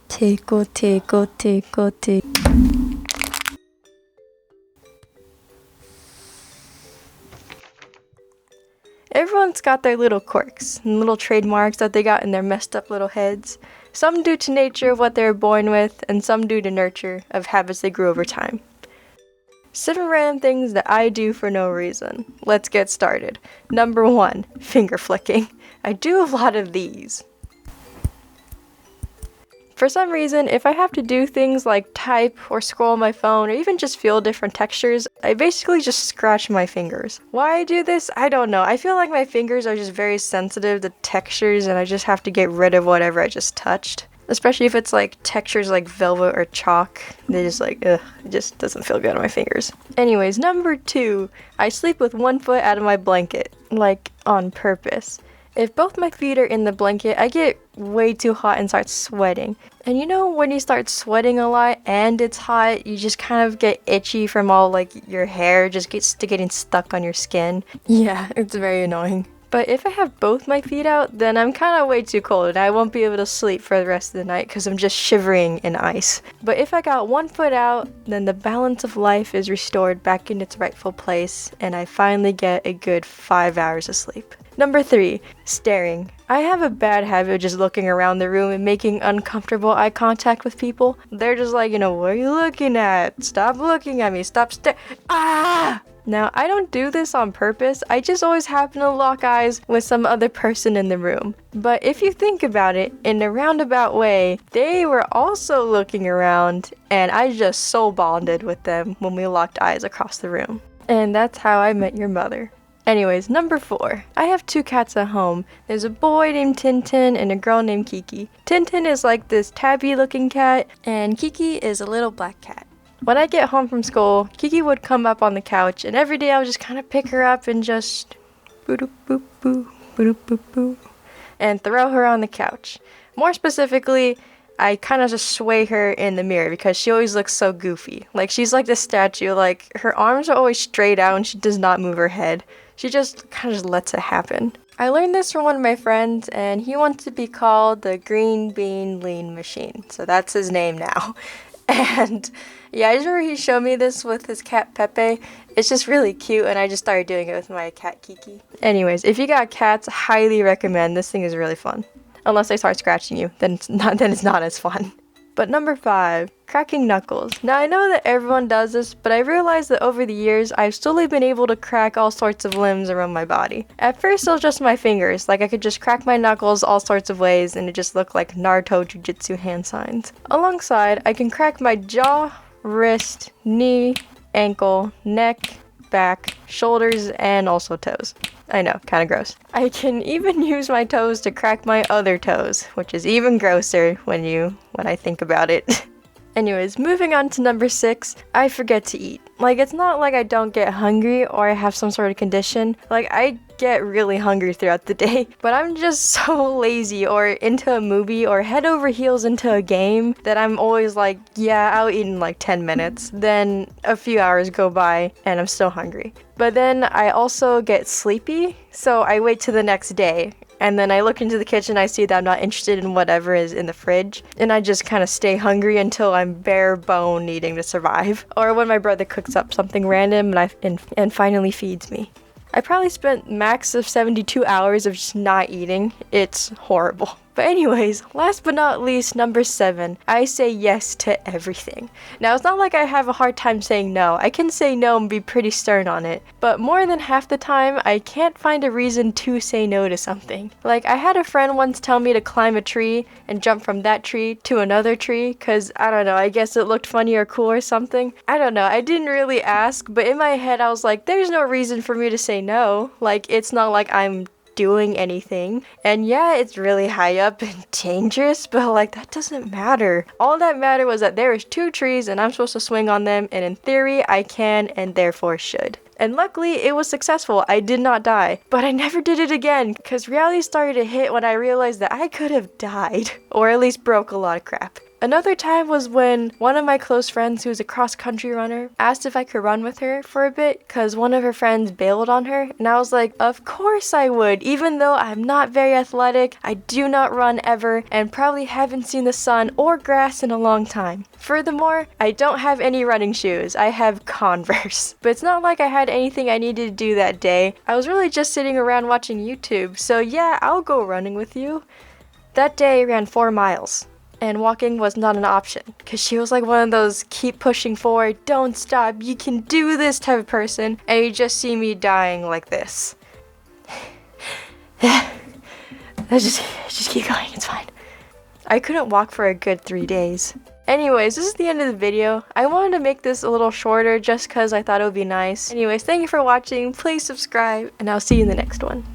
tickle, tickle, tickle, tickle. Everyone's got their little quirks and little trademarks that they got in their messed up little heads. Some due to nature of what they were born with, and some due to nurture of habits they grew over time. 7 random things that I do for no reason. Let's get started. Number 1, finger flicking. I do a lot of these. For some reason, if I have to do things like type or scroll my phone or even just feel different textures, I basically just scratch my fingers. Why I do this? I don't know. I feel like my fingers are just very sensitive to textures and I just have to get rid of whatever I just touched. Especially if it's like textures like velvet or chalk. They just like, ugh, it just doesn't feel good on my fingers. Anyways, number 2, I sleep with one foot out of my blanket, like on purpose. If both my feet are in the blanket, I get way too hot and start sweating. And you know when you start sweating a lot and it's hot, you just kind of get itchy from all like your hair just getting stuck on your skin. Yeah, it's very annoying. But if I have both my feet out, then I'm kind of way too cold and I won't be able to sleep for the rest of the night because I'm just shivering in ice. But if I got one foot out, then the balance of life is restored back in its rightful place and I finally get a good 5 hours of sleep. Number 3, staring. I have a bad habit of just looking around the room and making uncomfortable eye contact with people. They're just like, what are you looking at? Stop looking at me. Stop staring. Ah! Now, I don't do this on purpose. I just always happen to lock eyes with some other person in the room. But if you think about it, in a roundabout way, they were also looking around and I just soul bonded with them when we locked eyes across the room. And that's how I met your mother. Anyways, number 4. I have 2 cats at home. There's a boy named Tintin and a girl named Kiki. Tintin is like this tabby looking cat and Kiki is a little black cat. When I get home from school, Kiki would come up on the couch and every day I would just kind of pick her up and just boo boo boo boo boo boo and throw her on the couch. More specifically, I kind of just sway her in the mirror because she always looks so goofy. Like she's like this statue, like her arms are always straight out and she does not move her head. She just kind of just lets it happen. I learned this from one of my friends and he wants to be called the Green Bean Lean Machine. So that's his name now. And yeah, I just remember he showed me this with his cat Pepe. It's just really cute and I just started doing it with my cat Kiki. Anyways, if you got cats, highly recommend. This thing is really fun. Unless they start scratching you, then it's not as fun. But number 5, cracking knuckles. Now I know that everyone does this, but I realized that over the years, I've slowly been able to crack all sorts of limbs around my body. At first it was just my fingers, like I could just crack my knuckles all sorts of ways and it just looked like Naruto Jujutsu hand signs. Alongside, I can crack my jaw, wrist, knee, ankle, neck, back, shoulders, and also toes. I know, kind of gross. I can even use my toes to crack my other toes, which is even grosser when I think about it. Anyways, moving on to number 6, I forget to eat. Like, it's not like I don't get hungry or I have some sort of condition. Like, I get really hungry throughout the day, but I'm just so lazy or into a movie or head over heels into a game that I'm always like, yeah, I'll eat in like 10 minutes. Then a few hours go by and I'm still hungry. But then I also get sleepy, so I wait till the next day. And then I look into the kitchen, I see that I'm not interested in whatever is in the fridge, and I just kind of stay hungry until I'm bare bone needing to survive. Or when my brother cooks up something random and finally feeds me. I probably spent max of 72 hours of just not eating. It's horrible. But anyways, last but not least, number 7, I say yes to everything. Now, it's not like I have a hard time saying no. I can say no and be pretty stern on it. But more than half the time, I can't find a reason to say no to something. Like, I had a friend once tell me to climb a tree and jump from that tree to another tree because, I don't know, I guess it looked funny or cool or something. I don't know, I didn't really ask, but in my head I was like, there's no reason for me to say no. Like, it's not like I'm doing anything. And yeah, it's really high up and dangerous, but like that doesn't matter. All that mattered was that there is 2 trees and I'm supposed to swing on them, and in theory I can and therefore should. And luckily it was successful. I did not die, but I never did it again because reality started to hit when I realized that I could have died or at least broke a lot of crap. Another time was when one of my close friends who was a cross-country runner asked if I could run with her for a bit because one of her friends bailed on her, and I was like, of course I would, even though I'm not very athletic, I do not run ever, and probably haven't seen the sun or grass in a long time. Furthermore, I don't have any running shoes. I have Converse. But it's not like I had anything I needed to do that day. I was really just sitting around watching YouTube, so yeah, I'll go running with you. That day I ran 4 miles. And walking was not an option because she was like one of those keep pushing forward, don't stop, you can do this type of person, and you just see me dying like this. just keep going, it's fine. I couldn't walk for a good 3 days. Anyways, this is the end of the video. I wanted to make this a little shorter just because I thought it would be nice. Anyways, thank you for watching, please subscribe, and I'll see you in the next one.